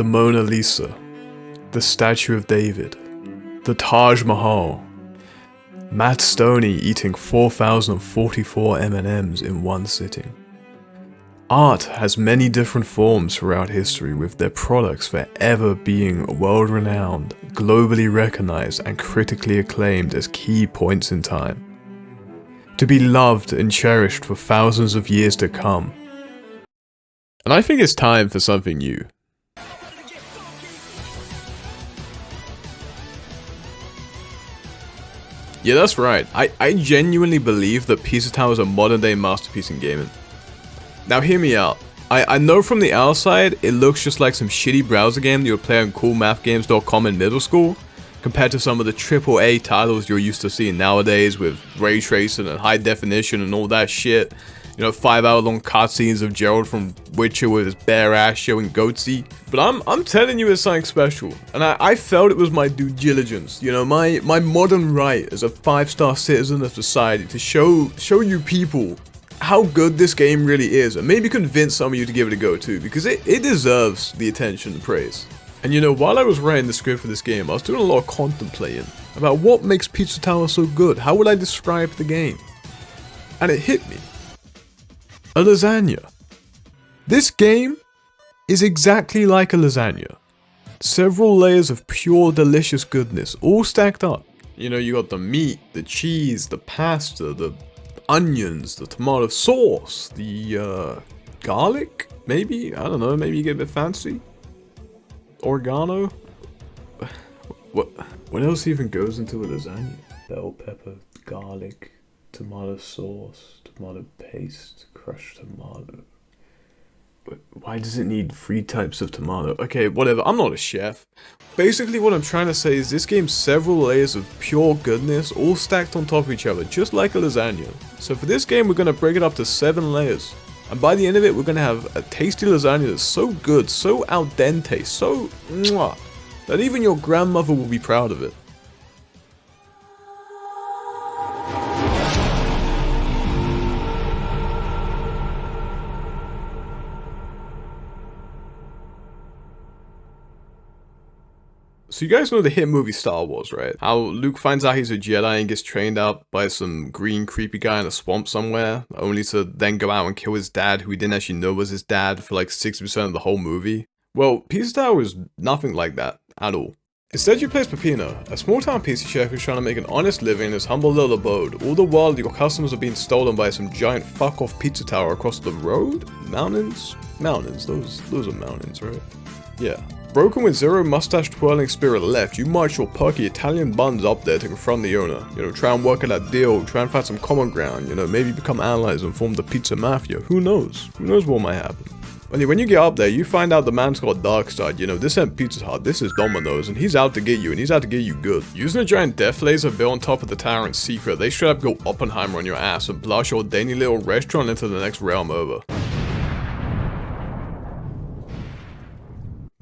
the Mona Lisa, the Statue of David, the Taj Mahal, Matt Stoney eating 4,044 M&Ms in one sitting. Art has many different forms throughout history, with their products forever being world-renowned, globally recognized and critically acclaimed as key points in time. To be loved and cherished for thousands of years to come. And I think it's time for something new. Yeah, that's right. I genuinely believe that Pizza Tower is a modern day masterpiece in gaming. Now hear me out. I know from the outside, it looks just like some shitty browser game that you would play on coolmathgames.com in middle school, compared to some of the AAA titles you're used to seeing nowadays with ray tracing and high definition and all that shit. You know, 5-hour-long cutscenes of Gerald from Witcher with his bare ass showing goatsy. But I'm telling you it's something special, and I felt it was my due diligence, you know, my modern right as a 5-star citizen of society to show you people how good this game really is, and maybe convince some of you to give it a go too, because it deserves the attention and praise. And you know, while I was writing the script for this game, I was doing a lot of contemplating about what makes Pizza Tower so good. How would I describe the game? And it hit me. A lasagna. This game is exactly like a lasagna. Several layers of pure delicious goodness, all stacked up. You know, you got the meat, the cheese, the pasta, the onions, the tomato sauce, the garlic, maybe? I don't know, maybe you get a bit fancy. Oregano? What else even goes into a lasagna? Bell pepper, garlic, tomato sauce, tomato paste, crushed tomato. But why does it need 3 types of tomato? Okay, whatever, I'm not a chef. Basically what I'm trying to say is this game's several layers of pure goodness all stacked on top of each other, just like a lasagna. So for this game we're going to break it up to 7 layers. And by the end of it we're going to have a tasty lasagna that's so good, so al dente, so mwah, that even your grandmother will be proud of it. So you guys know the hit movie Star Wars, right? How Luke finds out he's a Jedi and gets trained out by some green creepy guy in a swamp somewhere, only to then go out and kill his dad, who he didn't actually know was his dad, for like 60% of the whole movie. Well, Pizza Tower is nothing like that, at all. Instead you play as Peppino, a small town pizza chef who's trying to make an honest living in his humble little abode, all the while your customers are being stolen by some giant fuck-off pizza tower across the road? Mountains? Mountains, those are mountains, right? Yeah. Broken with zero mustache twirling spirit left, you march your perky Italian buns up there to confront the owner. You know, try and work out that deal, try and find some common ground, you know, maybe become allies and form the pizza mafia. Who knows? Who knows what might happen? Only when you get up there, you find out the man's got a dark side. You know, this ain't Pizza Hut, this is Domino's, and he's out to get you, and he's out to get you good. Using a giant death laser built on top of the tower in secret, they straight up go Oppenheimer on your ass and blast your dainty little restaurant into the next realm over.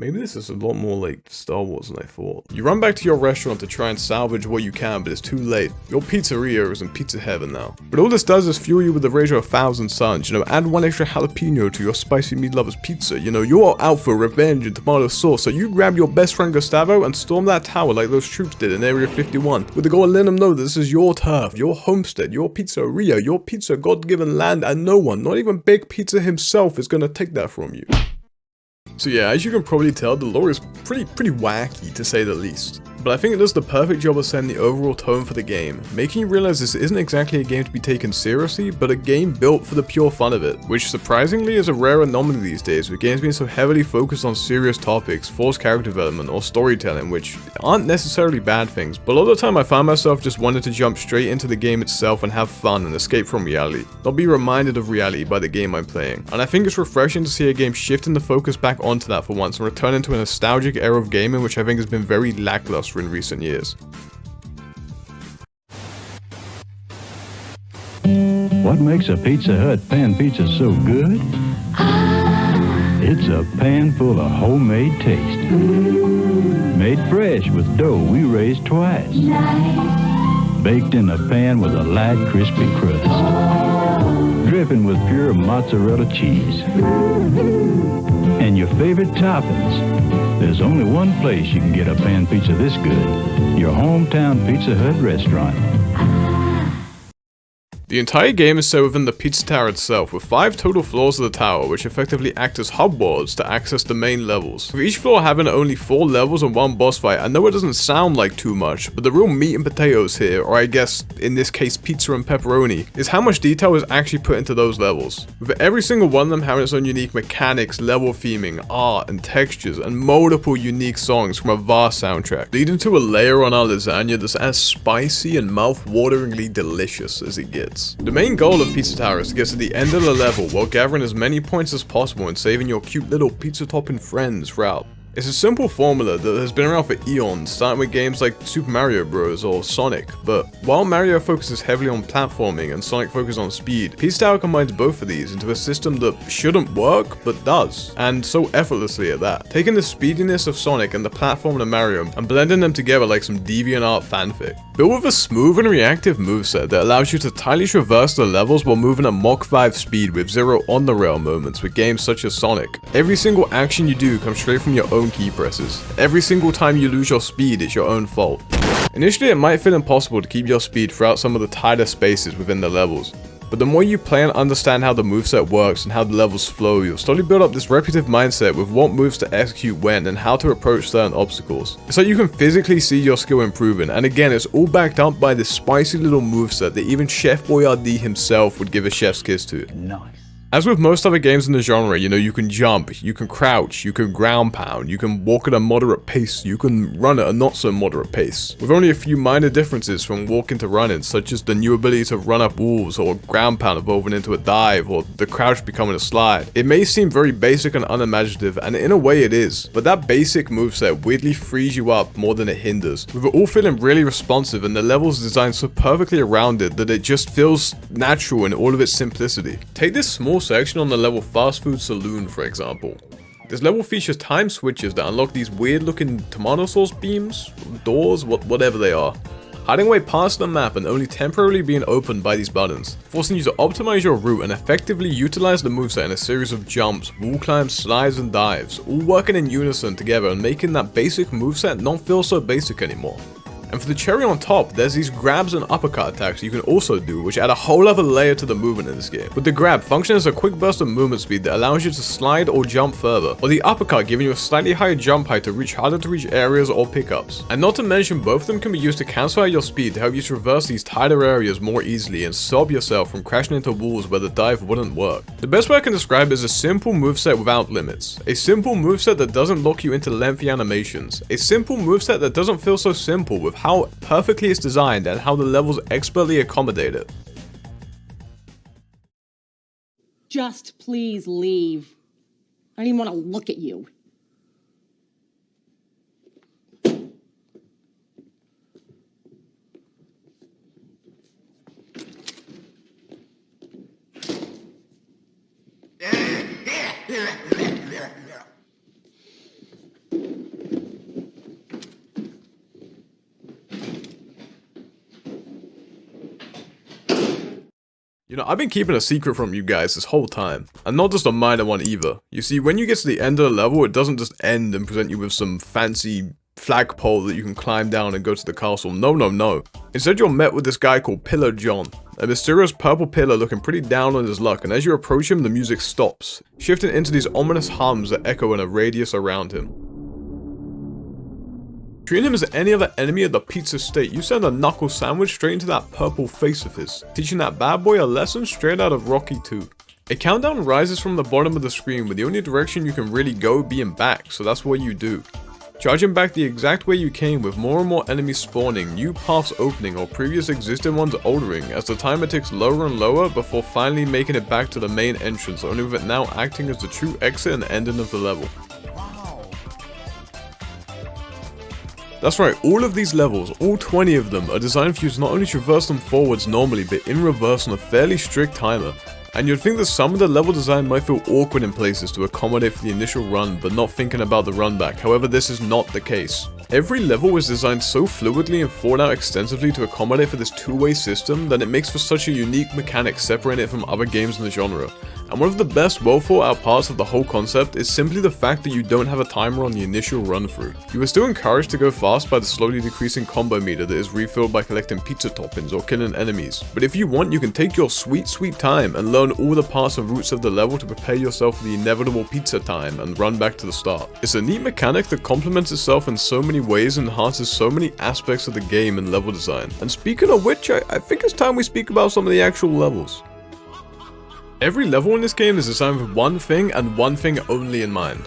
Maybe this is a lot more like Star Wars than I thought. You run back to your restaurant to try and salvage what you can, but it's too late. Your pizzeria is in pizza heaven now. But all this does is fuel you with the rage of 1,000 suns. You know, add 1 extra jalapeno to your spicy meat lover's pizza. You know, you're out for revenge and tomato sauce, so you grab your best friend Gustavo and storm that tower like those troops did in Area 51, with the goal of letting them know that this is your turf, your homestead, your pizzeria, your pizza God-given land, and no one, not even Big Pizza himself, is gonna take that from you. So yeah, as you can probably tell, the lore is pretty wacky to say the least. But I think it does the perfect job of setting the overall tone for the game, making you realize this isn't exactly a game to be taken seriously, but a game built for the pure fun of it, which surprisingly is a rare anomaly these days, with games being so heavily focused on serious topics, forced character development, or storytelling, which aren't necessarily bad things, but a lot of the time I find myself just wanting to jump straight into the game itself and have fun and escape from reality, not be reminded of reality by the game I'm playing. And I think it's refreshing to see a game shifting the focus back onto that for once and returning to a nostalgic era of gaming which I think has been very lackluster in recent years. What makes a Pizza Hut pan pizza so good? It's a pan full of homemade taste. Made fresh with dough we raised twice. Baked in a pan with a light crispy crust. Dripping with pure mozzarella cheese. And your favorite toppings. There's only one place you can get a pan pizza this good. Your hometown Pizza Hut restaurant. The entire game is set within the pizza tower itself, with 5 total floors of the tower, which effectively act as hub worlds to access the main levels. With each floor having only 4 levels and 1 boss fight, I know it doesn't sound like too much, but the real meat and potatoes here, or I guess in this case pizza and pepperoni, is how much detail is actually put into those levels. With every single one of them having its own unique mechanics, level theming, art and textures, and multiple unique songs from a vast soundtrack, leading to a layer on our lasagna that's as spicy and mouth-wateringly delicious as it gets. The main goal of Pizza Tower is to get to the end of the level while gathering as many points as possible and saving your cute little pizza topping friends throughout. It's a simple formula that has been around for eons, starting with games like Super Mario Bros. Or Sonic, but while Mario focuses heavily on platforming and Sonic focuses on speed, Pizza Tower combines both of these into a system that shouldn't work, but does, and so effortlessly at that. Taking the speediness of Sonic and the platforming of Mario and blending them together like some DeviantArt fanfic. Built with a smooth and reactive moveset that allows you to tightly traverse the levels while moving at Mach 5 speed with zero on-the-rail moments with games such as Sonic. Every single action you do comes straight from your own key presses. Every single time you lose your speed, it's your own fault. Initially, it might feel impossible to keep your speed throughout some of the tighter spaces within the levels, but the more you play and understand how the moveset works and how the levels flow, you'll slowly build up this repetitive mindset with what moves to execute when and how to approach certain obstacles. It's like you can physically see your skill improving, and again, it's all backed up by this spicy little moveset that even Chef Boyardee himself would give a chef's kiss to. Nice. As with most other games in the genre, you can jump, you can crouch, you can ground pound, you can walk at a moderate pace, you can run at a not so moderate pace, with only a few minor differences from walking to running, such as the new ability to run up walls, or ground pound evolving into a dive, or the crouch becoming a slide. It may seem very basic and unimaginative, and in a way it is, but that basic moveset weirdly frees you up more than it hinders, with it all feeling really responsive and the levels designed so perfectly around it that it just feels natural in all of its simplicity. Take this small section on the level Fast Food Saloon, for example. This level features time switches that unlock these weird looking tomato sauce beams, doors, whatever they are, hiding away past the map and only temporarily being opened by these buttons, forcing you to optimize your route and effectively utilize the moveset in a series of jumps, wall climbs, slides and dives, all working in unison together and making that basic moveset not feel so basic anymore. And for the cherry on top, there's these grabs and uppercut attacks you can also do, which add a whole other layer to the movement in this game. With the grab functioning as a quick burst of movement speed that allows you to slide or jump further, or the uppercut giving you a slightly higher jump height to reach harder to reach areas or pickups. And not to mention, both of them can be used to cancel out your speed to help you traverse these tighter areas more easily and stop yourself from crashing into walls where the dive wouldn't work. The best way I can describe it is a simple moveset without limits. A simple moveset that doesn't lock you into lengthy animations. A simple moveset that doesn't feel so simple with how perfectly it's designed and how the levels expertly accommodate it. Just please leave. I don't even want to look at you. I've been keeping a secret from you guys this whole time, and not just a minor one either. You see, when you get to the end of the level, it doesn't just end and present you with some fancy flagpole that you can climb down and go to the castle. No. Instead, you're met with this guy called Pillar John, a mysterious purple pillar looking pretty down on his luck, and as you approach him, the music stops, shifting into these ominous hums that echo in a radius around him. Treating him as any other enemy of the pizza state, you send a knuckle sandwich straight into that purple face of his, teaching that bad boy a lesson straight out of Rocky 2. A countdown rises from the bottom of the screen with the only direction you can really go being back, so that's what you do. Charging back the exact way you came with more and more enemies spawning, new paths opening or previous existing ones altering as the timer ticks lower and lower before finally making it back to the main entrance, only with it now acting as the true exit and ending of the level. That's right, all of these levels, all 20 of them, are designed for you to not only traverse them forwards normally, but in reverse on a fairly strict timer. And you'd think that some of the level design might feel awkward in places to accommodate for the initial run, but not thinking about the run back. However, this is not the case. Every level was designed so fluidly and thought out extensively to accommodate for this two-way system that it makes for such a unique mechanic separating it from other games in the genre. And one of the best well thought out parts of the whole concept is simply the fact that you don't have a timer on the initial run through. You are still encouraged to go fast by the slowly decreasing combo meter that is refilled by collecting pizza toppings or killing enemies. But if you want, you can take your sweet time and learn all the parts and routes of the level to prepare yourself for the inevitable pizza time and run back to the start. It's a neat mechanic that complements itself in so many ways and enhances so many aspects of the game and level design. And speaking of which, I think it's time we speak about some of the actual levels. Every level in this game is designed with one thing and one thing only in mind.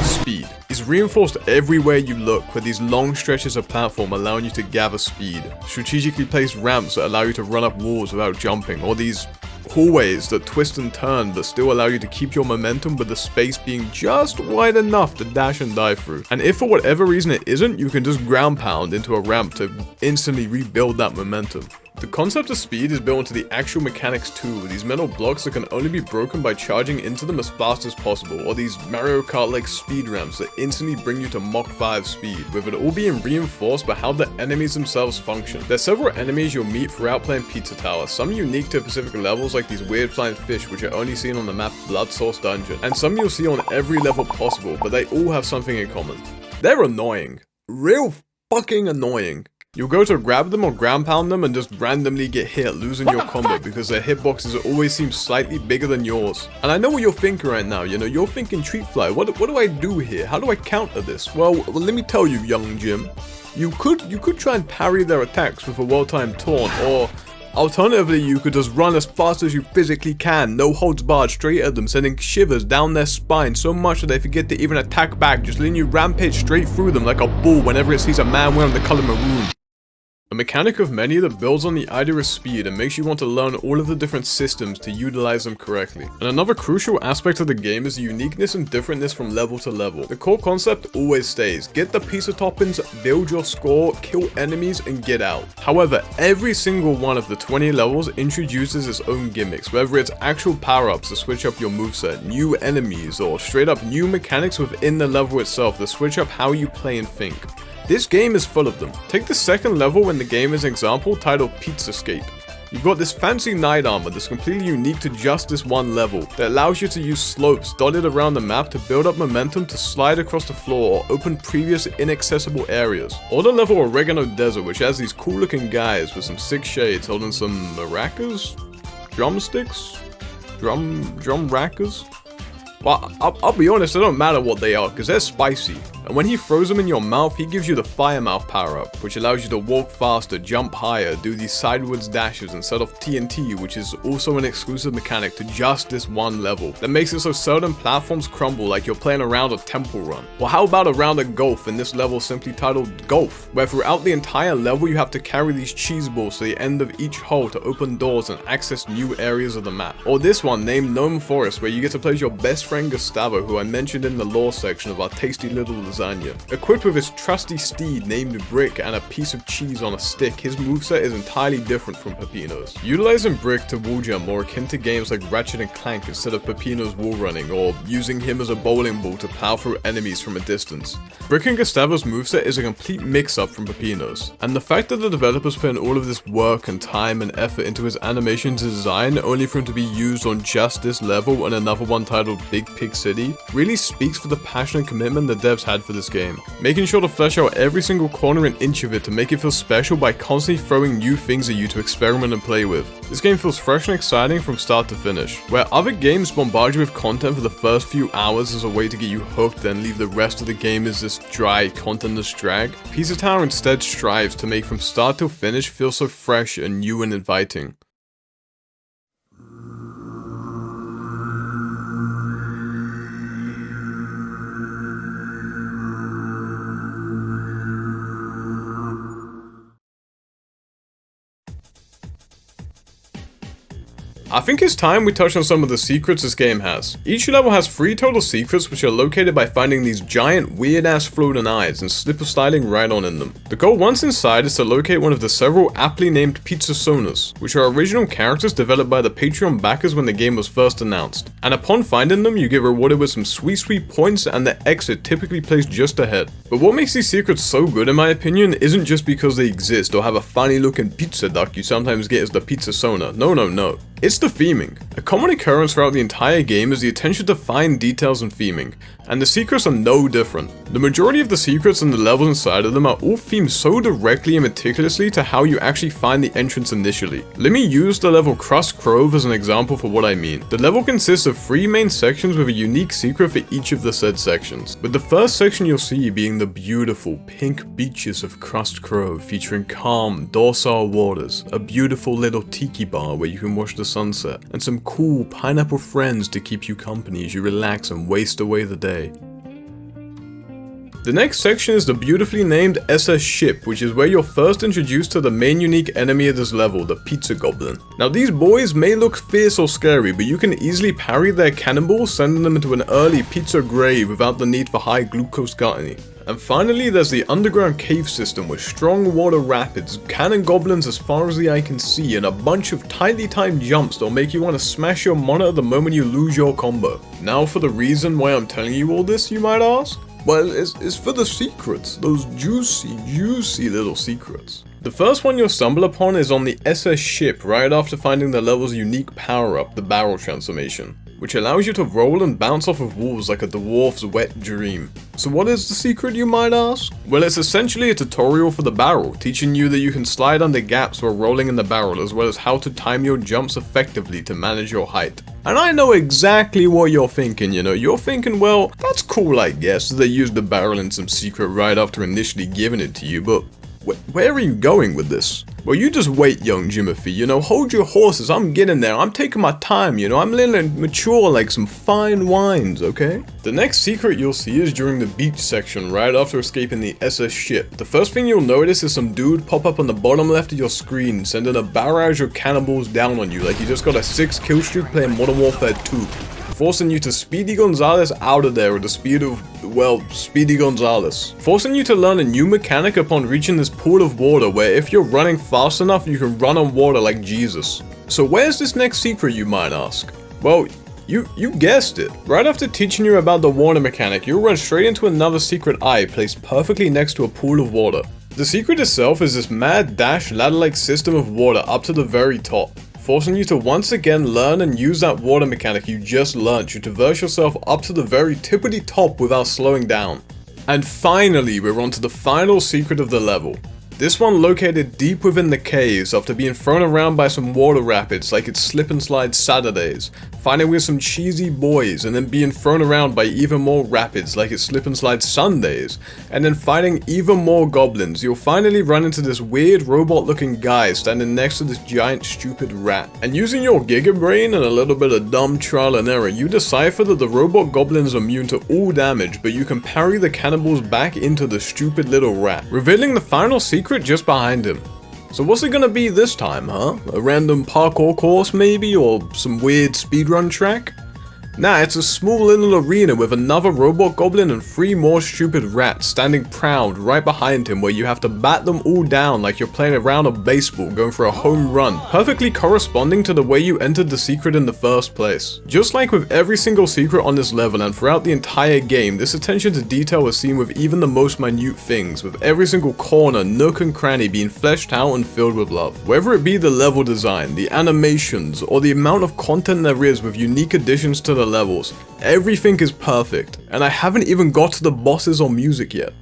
Speed. It's reinforced everywhere you look with these long stretches of platform allowing you to gather speed, strategically placed ramps that allow you to run up walls without jumping, or these hallways that twist and turn but still allow you to keep your momentum with the space being just wide enough to dash and dive through. And if for whatever reason it isn't, you can just ground pound into a ramp to instantly rebuild that momentum. The concept of speed is built into the actual mechanics too, with these metal blocks that can only be broken by charging into them as fast as possible, or these Mario Kart-like speed ramps that instantly bring you to Mach 5 speed, with it all being reinforced by how the enemies themselves function. There's several enemies you'll meet throughout playing Pizza Tower, some unique to specific levels like these weird flying fish which are only seen on the map Blood Source Dungeon, and some you'll see on every level possible, but they all have something in common. They're annoying. Real fucking annoying. You'll go to grab them or ground pound them and just randomly get hit, losing your combo because their hitboxes always seem slightly bigger than yours. And I know what you're thinking right now, you're thinking Treat Fly, what do I do here? How do I counter this? Well, let me tell you, young Jim. You could try and parry their attacks with a well-timed taunt, or alternatively, you could just run as fast as you physically can, no holds barred, straight at them, sending shivers down their spine so much that they forget to even attack back, just letting you rampage straight through them like a bull whenever it sees a man wearing the color maroon. A mechanic of many that builds on the idea of speed and makes you want to learn all of the different systems to utilize them correctly. And another crucial aspect of the game is the uniqueness and differentness from level to level. The core concept always stays: get the pizza toppings, build your score, kill enemies, and get out. However, every single one of the 20 levels introduces its own gimmicks, whether it's actual power-ups to switch up your moveset, new enemies, or straight up new mechanics within the level itself to switch up how you play and think. This game is full of them. Take the second level in the game as an example, titled Pizzascape. You've got this fancy night armor that's completely unique to just this one level, that allows you to use slopes dotted around the map to build up momentum to slide across the floor or open previous inaccessible areas. Or the level Oregano Desert, which has these cool looking guys with some sick shades holding some maracas? Drumsticks? Drum rackers? Well, I'll be honest, it don't matter what they are, because they're spicy. And when he throws them in your mouth, he gives you the Fire Mouth power-up, which allows you to walk faster, jump higher, do these sideways dashes, and set off TNT, which is also an exclusive mechanic to just this one level, that makes it so certain platforms crumble like you're playing around a temple run. Well, how about a round of golf in this level simply titled Golf, where throughout the entire level you have to carry these cheese balls to the end of each hole to open doors and access new areas of the map. Or this one named Gnome Forest, where you get to play as your best friend Gustavo, who I mentioned in the lore section of our tasty little lasagna. Equipped with his trusty steed named Brick and a piece of cheese on a stick, his moveset is entirely different from Peppino's. Utilizing Brick to wall jump more akin to games like Ratchet and Clank instead of Peppino's wall running, or using him as a bowling ball to plow through enemies from a distance. Brick and Gustavo's moveset is a complete mix-up from Peppino's, and the fact that the developers put in all of this work and time and effort into his animation design only for him to be used on just this level and another one titled Big Pig City really speaks for the passion and commitment the devs had for this game, making sure to flesh out every single corner and inch of it to make it feel special by constantly throwing new things at you to experiment and play with. This game feels fresh and exciting from start to finish. Where other games bombard you with content for the first few hours as a way to get you hooked then leave the rest of the game as this dry, contentless drag, Pizza Tower instead strives to make from start till finish feel so fresh and new and inviting. I think it's time we touch on some of the secrets this game has. Each level has 3 total secrets which are located by finding these giant weird ass floating eyes and slip sliding right on in them. The goal once inside is to locate one of the several aptly named Pizzasonas, which are original characters developed by the Patreon backers when the game was first announced. And upon finding them, you get rewarded with some sweet points and the exit typically placed just ahead. But what makes these secrets so good in my opinion isn't just because they exist or have a funny looking pizza duck you sometimes get as the Pizzasona. No. It's the theming. A common occurrence throughout the entire game is the attention to fine details and theming, and the secrets are no different. The majority of the secrets and the levels inside of them are all themed so directly and meticulously to how you actually find the entrance initially. Let me use the level Crust Grove as an example for what I mean. The level consists of 3 main sections with a unique secret for each of the said sections, with the first section you'll see being the beautiful pink beaches of Crust Grove featuring calm, docile waters, a beautiful little tiki bar where you can watch the sunset, and some cool pineapple friends to keep you company as you relax and waste away the day. The next section is the beautifully named SS Ship, which is where you're first introduced to the main unique enemy of this level, the Pizza Goblin. Now these boys may look fierce or scary, but you can easily parry their cannonballs, sending them into an early pizza grave without the need for high glucose gluttony. And finally, there's the underground cave system with strong water rapids, cannon goblins as far as the eye can see, and a bunch of tightly timed jumps that'll make you want to smash your monitor the moment you lose your combo. Now for the reason why I'm telling you all this, you might ask? Well, it's for the secrets, those juicy little secrets. The first one you'll stumble upon is on the SS Ship right after finding the level's unique power-up, the barrel transformation, which allows you to roll and bounce off of walls like a dwarf's wet dream. So what is the secret, you might ask? Well, it's essentially a tutorial for the barrel, teaching you that you can slide under gaps while rolling in the barrel, as well as how to time your jumps effectively to manage your height. And I know exactly what you're thinking, you're thinking, well, that's cool I guess, they used the barrel in some secret right after initially giving it to you, but where are you going with this? Well, you just wait, young Jimothy, hold your horses, I'm getting there, I'm taking my time, I'm letting mature like some fine wines, okay? The next secret you'll see is during the beach section right after escaping the SS Ship. The first thing you'll notice is some dude pop up on the bottom left of your screen, sending a barrage of cannonballs down on you like you just got a 6 kill streak playing Modern Warfare 2. Forcing you to Speedy Gonzales out of there with the speed of, well, Speedy Gonzales. Forcing you to learn a new mechanic upon reaching this pool of water where if you're running fast enough, you can run on water like Jesus. So where's this next secret, you might ask? Well, you guessed it. Right after teaching you about the water mechanic, you'll run straight into another secret eye placed perfectly next to a pool of water. The secret itself is this mad dash ladder-like system of water up to the very top, forcing you to once again learn and use that water mechanic you just learned to traverse yourself up to the very tippity top without slowing down. And finally, we're on to the final secret of the level. This one located deep within the caves after being thrown around by some water rapids like it's slip and slide Saturdays, fighting with some cheesy boys and then being thrown around by even more rapids like it's slip and slide Sundays, and then fighting even more goblins. You'll finally run into this weird robot looking guy standing next to this giant stupid rat. And using your Giga Brain and a little bit of dumb trial and error, you decipher that the robot goblins are immune to all damage, but you can parry the cannonballs back into the stupid little rat, revealing the final secret just behind him. So what's it gonna be this time, huh? A random parkour course maybe, or some weird speedrun track? Nah, it's a small little arena with another robot goblin and 3 more stupid rats standing proud right behind him, where you have to bat them all down like you're playing a round of baseball going for a home run, perfectly corresponding to the way you entered the secret in the first place. Just like with every single secret on this level and throughout the entire game, this attention to detail is seen with even the most minute things, with every single corner, nook and cranny being fleshed out and filled with love. Whether it be the level design, the animations, or the amount of content there is with unique additions to the levels, everything is perfect, and I haven't even got to the bosses or music yet.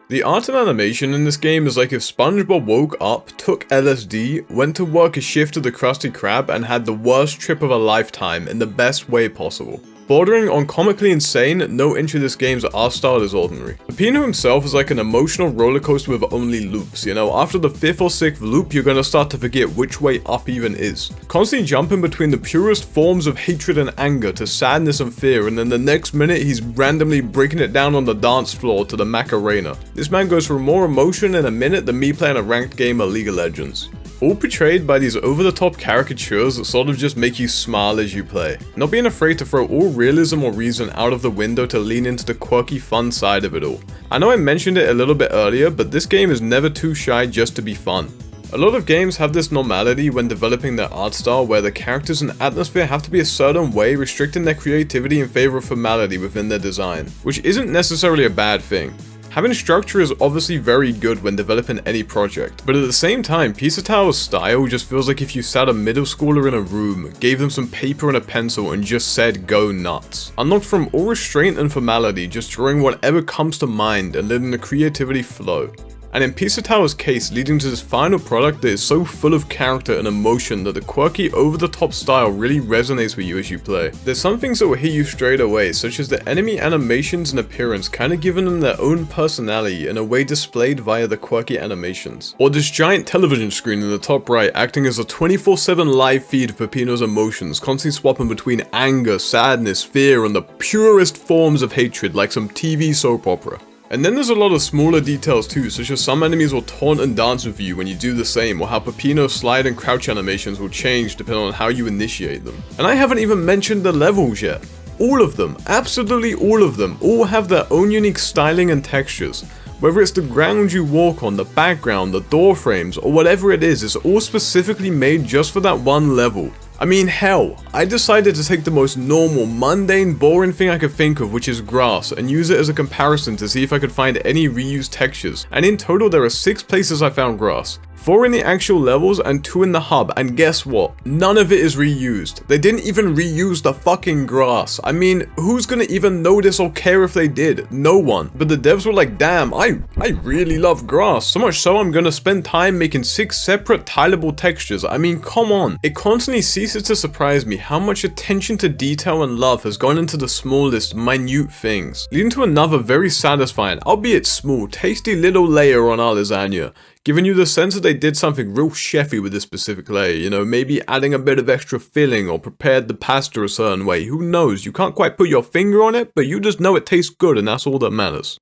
The art and animation in this game is like if SpongeBob woke up, took LSD, went to work a shift at the Krusty Krab, and had the worst trip of a lifetime in the best way possible. Bordering on comically insane, no entry of this game's art style is ordinary. The piano himself is like an emotional rollercoaster with only loops, after the 5th or 6th loop you're gonna start to forget which way up even is. Constantly jumping between the purest forms of hatred and anger to sadness and fear, and then the next minute he's randomly breaking it down on the dance floor to the Macarena. This man goes through more emotion in a minute than me playing a ranked game of League of Legends. all portrayed by these over-the-top caricatures that sort of just make you smile as you play, not being afraid to throw all realism or reason out of the window to lean into the quirky fun side of it all. I know I mentioned it a little bit earlier, but this game is never too shy just to be fun. A lot of games have this normality when developing their art style where the characters and atmosphere have to be a certain way, restricting their creativity in favor of formality within their design, which isn't necessarily a bad thing. Having structure is obviously very good when developing any project, but at the same time, Pizza Tower's style just feels like if you sat a middle schooler in a room, gave them some paper and a pencil and just said go nuts. Unlocked from all restraint and formality, just drawing whatever comes to mind and letting the creativity flow. And in Pizza Tower's case, leading to this final product that is so full of character and emotion that the quirky, over-the-top style really resonates with you as you play. There's some things that will hit you straight away, such as the enemy animations and appearance kinda giving them their own personality in a way displayed via the quirky animations. Or this giant television screen in the top right acting as a 24/7 live feed of Peppino's emotions, constantly swapping between anger, sadness, fear, and the purest forms of hatred like some TV soap opera. And then there's a lot of smaller details too, such as some enemies will taunt and dance with you when you do the same, or how Peppino's slide and crouch animations will change depending on how you initiate them. And I haven't even mentioned the levels yet. All of them, absolutely all of them, all have their own unique styling and textures. Whether it's the ground you walk on, the background, the door frames, or whatever it is, it's all specifically made just for that one level. I mean, hell, I decided to take the most normal, mundane, boring thing I could think of, which is grass, and use it as a comparison to see if I could find any reused textures. And in total, there are 6 places I found grass. 4 in the actual levels and 2 in the hub, and guess what? None of it is reused. They didn't even reuse the fucking grass. I mean, who's gonna even notice or care if they did? No one. But the devs were like, damn, I really love grass. So much so I'm gonna spend time making 6 separate tileable textures. I mean, come on. It constantly ceases to surprise me how much attention to detail and love has gone into the smallest, minute things. Leading to another very satisfying, albeit small, tasty little layer on our lasagna. Giving you the sense that they did something real chefy with this specific layer, you know, maybe adding a bit of extra filling or prepared the pasta a certain way, who knows, you can't quite put your finger on it, but you just know it tastes good and that's all that matters.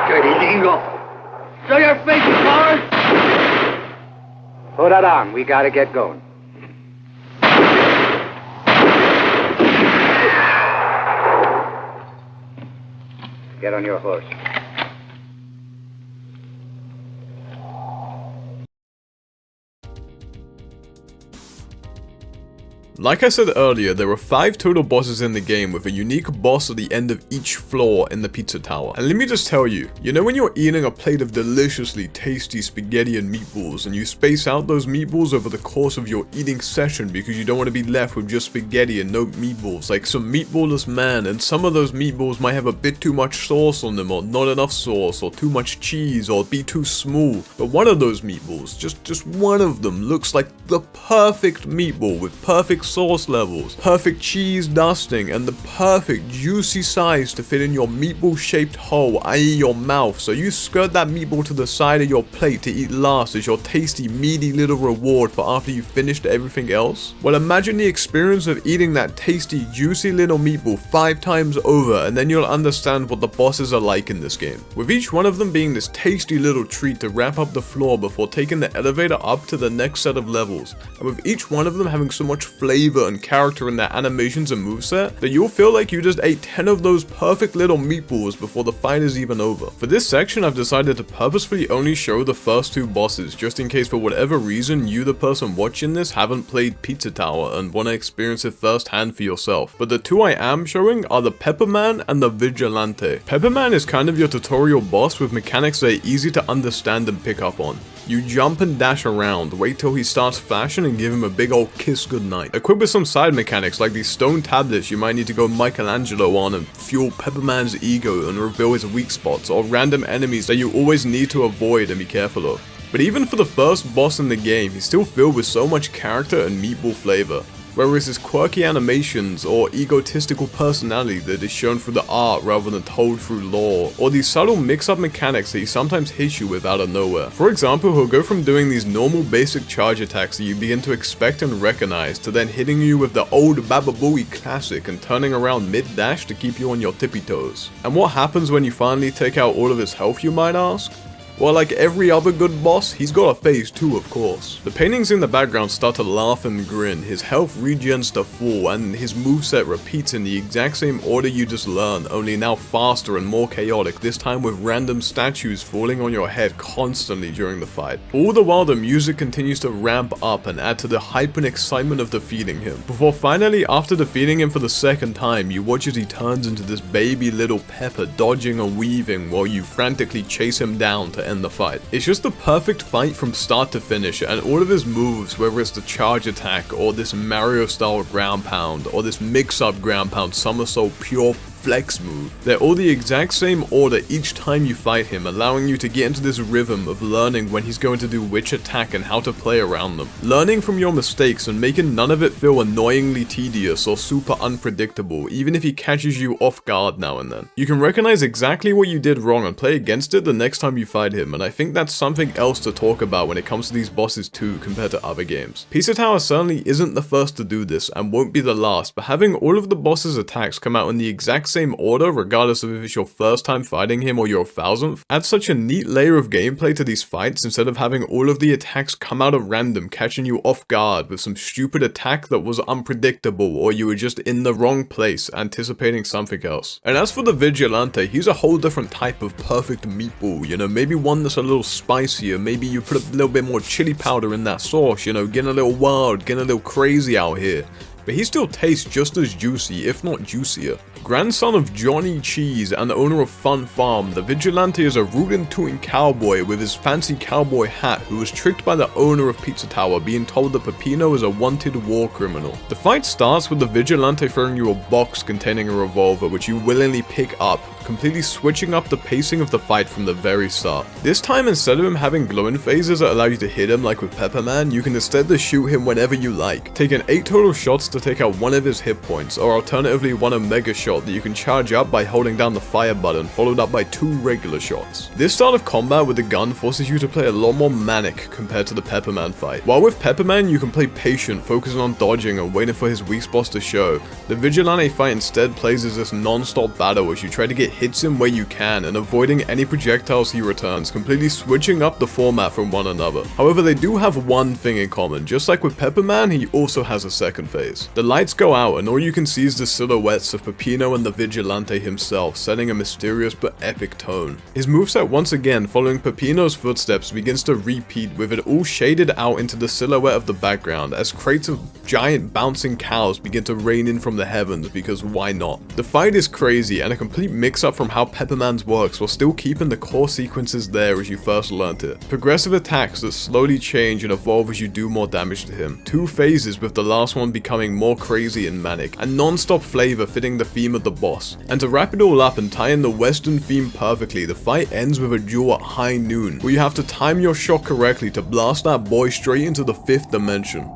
Dirty dingo! Show your face, Forrest! Put it on, we gotta get going. Get on your horse. Like I said earlier, there are 5 total bosses in the game with a unique boss at the end of each floor in the pizza tower. And let me just tell you, you know when you're eating a plate of deliciously tasty spaghetti and meatballs and you space out those meatballs over the course of your eating session because you don't want to be left with just spaghetti and no meatballs, like some meatballless man, and some of those meatballs might have a bit too much sauce on them or not enough sauce or too much cheese or be too small. But one of those meatballs, just one of them looks like the perfect meatball with perfect sauce levels, perfect cheese dusting, and the perfect juicy size to fit in your meatball shaped hole, i.e. your mouth, so you skirt that meatball to the side of your plate to eat last as your tasty meaty little reward for after you finished everything else. Well, imagine the experience of eating that tasty juicy little meatball 5 times over, and then you'll understand what the bosses are like in this game, with each one of them being this tasty little treat to wrap up the floor before taking the elevator up to the next set of levels, and with each one of them having so much flavor and character in their animations and moveset that you'll feel like you just ate 10 of those perfect little meatballs before the fight is even over. For this section, I've decided to purposefully only show the first 2 bosses, just in case for whatever reason you, the person watching this, haven't played Pizza Tower and want to experience it firsthand for yourself. But the 2 I am showing are the Pepperman and the Vigilante. Pepperman is kind of your tutorial boss with mechanics that are easy to understand and pick up on. You jump and dash around, wait till he starts flashing and give him a big old kiss goodnight. Equipped with some side mechanics like these stone tablets you might need to go Michelangelo on and fuel Pepperman's ego and reveal his weak spots, or random enemies that you always need to avoid and be careful of. But even for the first boss in the game, he's still filled with so much character and meatball flavor. whether it's his quirky animations or egotistical personality that is shown through the art rather than told through lore, or these subtle mix-up mechanics that he sometimes hits you with out of nowhere. For example, he'll go from doing these normal basic charge attacks that you begin to expect and recognize to then hitting you with the old Baba Booey classic and turning around mid-dash to keep you on your tippy toes. And what happens when you finally take out all of his health, you might ask? Well, like every other good boss, he's got a phase 2, of course. The paintings in the background start to laugh and grin, his health regens to full, and his moveset repeats in the exact same order you just learned, only now faster and more chaotic, this time with random statues falling on your head constantly during the fight. All the while, the music continues to ramp up and add to the hype and excitement of defeating him, before finally, after defeating him for the second time, you watch as he turns into this baby little Pepper, dodging and weaving while you frantically chase him down to end the fight. It's just the perfect fight from start to finish, and all of his moves, whether it's the charge attack or this Mario style ground pound or this mix up ground pound somersault pure flex move, they're all the exact same order each time you fight him, allowing you to get into this rhythm of learning when he's going to do which attack and how to play around them. Learning from your mistakes and making none of it feel annoyingly tedious or super unpredictable, even if he catches you off guard now and then. You can recognize exactly what you did wrong and play against it the next time you fight him, and I think that's something else to talk about when it comes to these bosses too compared to other games. Pizza Tower certainly isn't the first to do this and won't be the last, but having all of the boss's attacks come out in the exact same order, regardless of if it's your first time fighting him or your 1000th, adds such a neat layer of gameplay to these fights instead of having all of the attacks come out at random, catching you off guard with some stupid attack that was unpredictable or you were just in the wrong place anticipating something else. And as for the Vigilante, he's a whole different type of perfect meatball, you know, maybe one that's a little spicier, maybe you put a little bit more chili powder in that sauce, you know, getting a little wild, getting a little crazy out here. But he still tastes just as juicy, if not juicier. Grandson of Johnny Cheese and the owner of Fun Farm, the Vigilante is a rootin' cowboy with his fancy cowboy hat who was tricked by the owner of Pizza Tower, being told that Peppino is a wanted war criminal. The fight starts with the Vigilante throwing you a box containing a revolver, which you willingly pick up, completely switching up the pacing of the fight from the very start. This time, instead of him having glowing phases that allow you to hit him like with Pepper Man, you can instead just shoot him whenever you like, taking 8 total shots to take out one of his hit points, or alternatively one Omega shot that you can charge up by holding down the fire button, followed up by 2 regular shots. This style of combat with the gun forces you to play a lot more manic compared to the Pepper Man fight. While with Pepper Man you can play patient, focusing on dodging and waiting for his weak spots to show, the Vigilante fight instead plays as this non-stop battle as you try to get hits in where you can and avoiding any projectiles he returns, completely switching up the format from one another. However, they do have one thing in common. Just like with Pepper Man, he also has a second phase. The lights go out and all you can see is the silhouettes of Peppino and the Vigilante himself, setting a mysterious but epic tone. His moveset once again, following Peppino's footsteps, begins to repeat, with it all shaded out into the silhouette of the background as crates of giant bouncing cows begin to rain in from the heavens, because why not? The fight is crazy and a complete mix-up from how Pepper Man's works while still keeping the core sequences there as you first learnt it. Progressive attacks that slowly change and evolve as you do more damage to him. 2 phases, with the last one becoming more crazy and manic, and non-stop flavor fitting the theme of the boss. And to wrap it all up and tie in the western theme perfectly, the fight ends with a duel at high noon, where you have to time your shot correctly to blast that boy straight into the 5th dimension.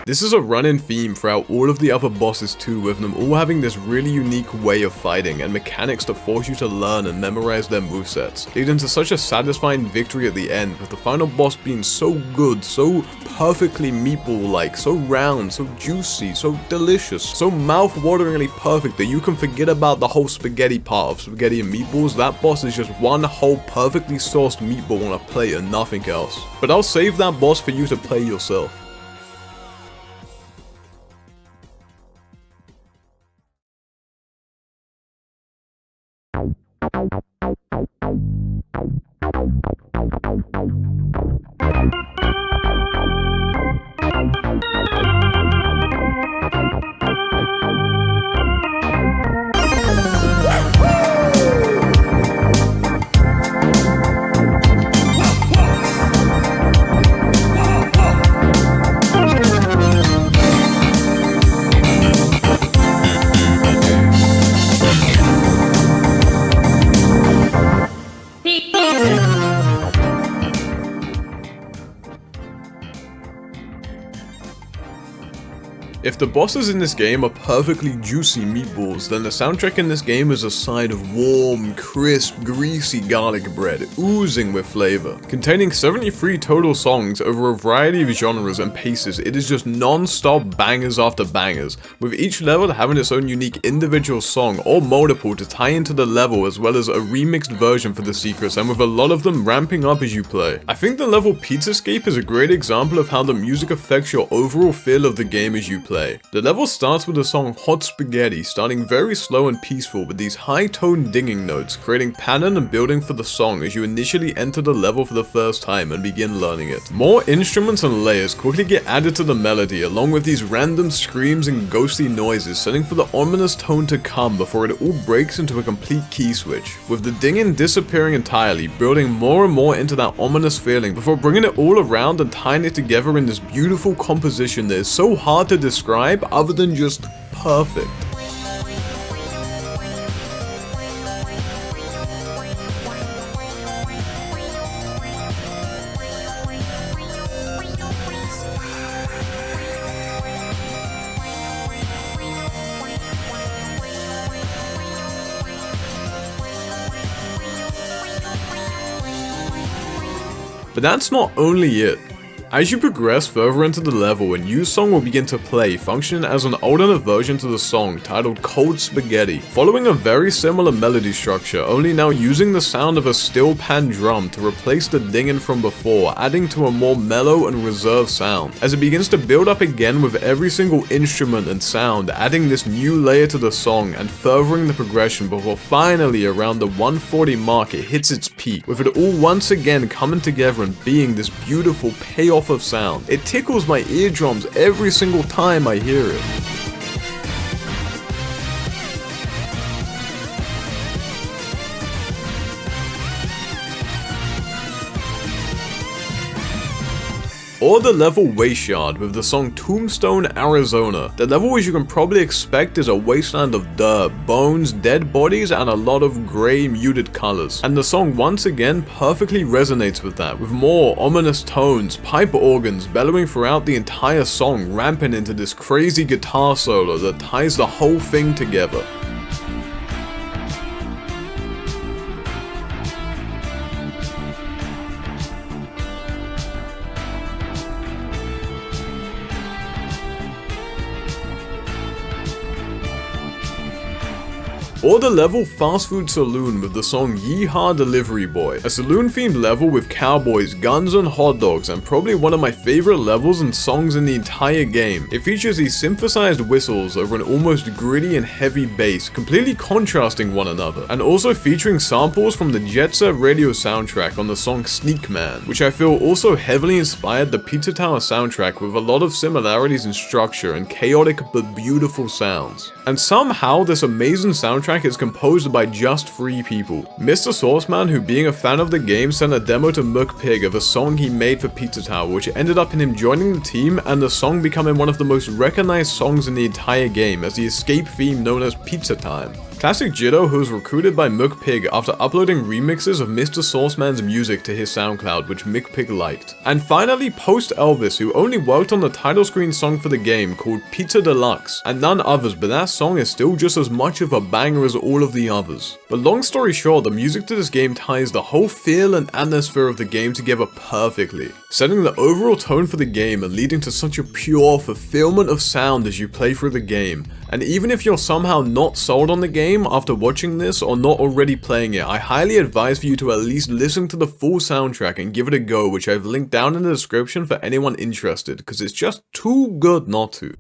This is a running theme throughout all of the other bosses too, with them all having this really unique way of fighting and mechanics to force you to learn and memorize their movesets, leading to such a satisfying victory at the end, with the final boss being so good, so perfectly meatball-like, so round, so juicy, so delicious, so mouth-wateringly perfect that you can forget about the whole spaghetti part of spaghetti and meatballs. That boss is just one whole perfectly sauced meatball on a plate and nothing else. But I'll save that boss for you to play yourself. Pizza. If the bosses in this game are perfectly juicy meatballs, then the soundtrack in this game is a side of warm, crisp, greasy garlic bread, oozing with flavor. Containing 73 total songs over a variety of genres and paces, it is just non-stop bangers after bangers, with each level having its own unique individual song or multiple to tie into the level, as well as a remixed version for the secrets, and with a lot of them ramping up as you play. I think the level Pizzascape is a great example of how the music affects your overall feel of the game as you play. The level starts with the song Hot Spaghetti, starting very slow and peaceful with these high-toned dinging notes, creating pattern and building for the song as you initially enter the level for the first time and begin learning it. More instruments and layers quickly get added to the melody, along with these random screams and ghostly noises, setting for the ominous tone to come before it all breaks into a complete key switch, with the dinging disappearing entirely, building more and more into that ominous feeling before bringing it all around and tying it together in this beautiful composition that is so hard to describe other than just perfect. But that's not only it. As you progress further into the level, a new song will begin to play, functioning as an alternate version to the song titled Cold Spaghetti, following a very similar melody structure, only now using the sound of a steel pan drum to replace the dinging from before, adding to a more mellow and reserved sound. As it begins to build up again with every single instrument and sound, adding this new layer to the song and furthering the progression before finally around the 140 mark it hits its peak, with it all once again coming together and being this beautiful payoff of sound. It tickles my eardrums every single time I hear it. Or the level Wasteland with the song Tombstone, Arizona. The level, as you can probably expect, is a wasteland of dirt, bones, dead bodies, and a lot of grey muted colors. And the song once again perfectly resonates with that, with more ominous tones, pipe organs bellowing throughout the entire song, ramping into this crazy guitar solo that ties the whole thing together. Or the level Fast Food Saloon with the song Yeehaw Delivery Boy, a saloon themed level with cowboys, guns and hot dogs, and probably one of my favorite levels and songs in the entire game. It features these synthesized whistles over an almost gritty and heavy bass, completely contrasting one another, and also featuring samples from the Jet Set Radio soundtrack on the song Sneak Man, which I feel also heavily inspired the Pizza Tower soundtrack with a lot of similarities in structure and chaotic but beautiful sounds. And somehow this amazing soundtrack is composed by just 3 people. Mr. Sauceman, who being a fan of the game, sent a demo to McPig of a song he made for Pizza Tower, which ended up in him joining the team and the song becoming one of the most recognized songs in the entire game as the escape theme known as Pizza Time. Classic Jitto, who was recruited by McPig after uploading remixes of Mr. Sauceman's music to his SoundCloud, which McPig liked. And finally, Post Elvis, who only worked on the title screen song for the game called Pizza Deluxe, and none others, but that song is still just as much of a banger as all of the others. But long story short, the music to this game ties the whole feel and atmosphere of the game together perfectly, setting the overall tone for the game and leading to such a pure fulfillment of sound as you play through the game. And even if you're somehow not sold on the game after watching this or not already playing it, I highly advise for you to at least listen to the full soundtrack and give it a go, which I've linked down in the description for anyone interested, because it's just too good not to.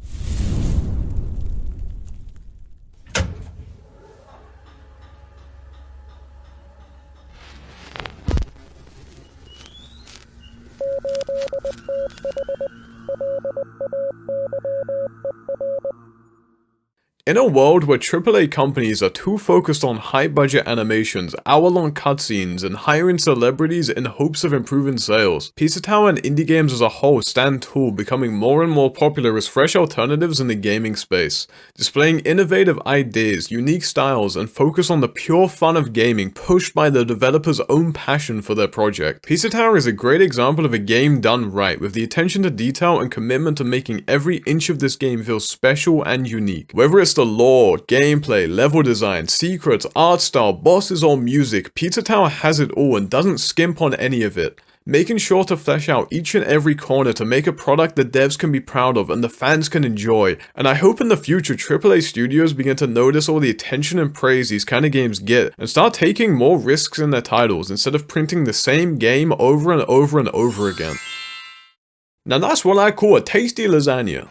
In a world where AAA companies are too focused on high-budget animations, hour-long cutscenes, and hiring celebrities in hopes of improving sales, Pizza Tower and indie games as a whole stand tall, becoming more and more popular as fresh alternatives in the gaming space, displaying innovative ideas, unique styles, and focus on the pure fun of gaming pushed by the developer's own passion for their project. Pizza Tower is a great example of a game done right, with the attention to detail and commitment to making every inch of this game feel special and unique. Whether it's the lore, gameplay, level design, secrets, art style, bosses, or music, Pizza Tower has it all and doesn't skimp on any of it, making sure to flesh out each and every corner to make a product the devs can be proud of and the fans can enjoy. And I hope in the future AAA studios begin to notice all the attention and praise these kind of games get and start taking more risks in their titles instead of printing the same game over and over and over again. Now that's what I call a tasty lasagna.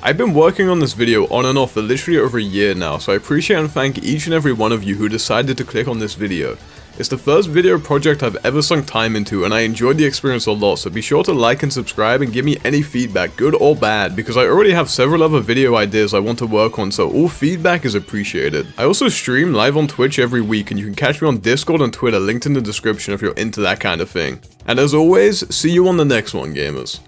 I've been working on this video on and off for literally over a year now, so I appreciate and thank each and every one of you who decided to click on this video. It's the first video project I've ever sunk time into, and I enjoyed the experience a lot, so be sure to like and subscribe and give me any feedback, good or bad, because I already have several other video ideas I want to work on, so all feedback is appreciated. I also stream live on Twitch every week, and you can catch me on Discord and Twitter, linked in the description if you're into that kind of thing. And as always, see you on the next one, gamers.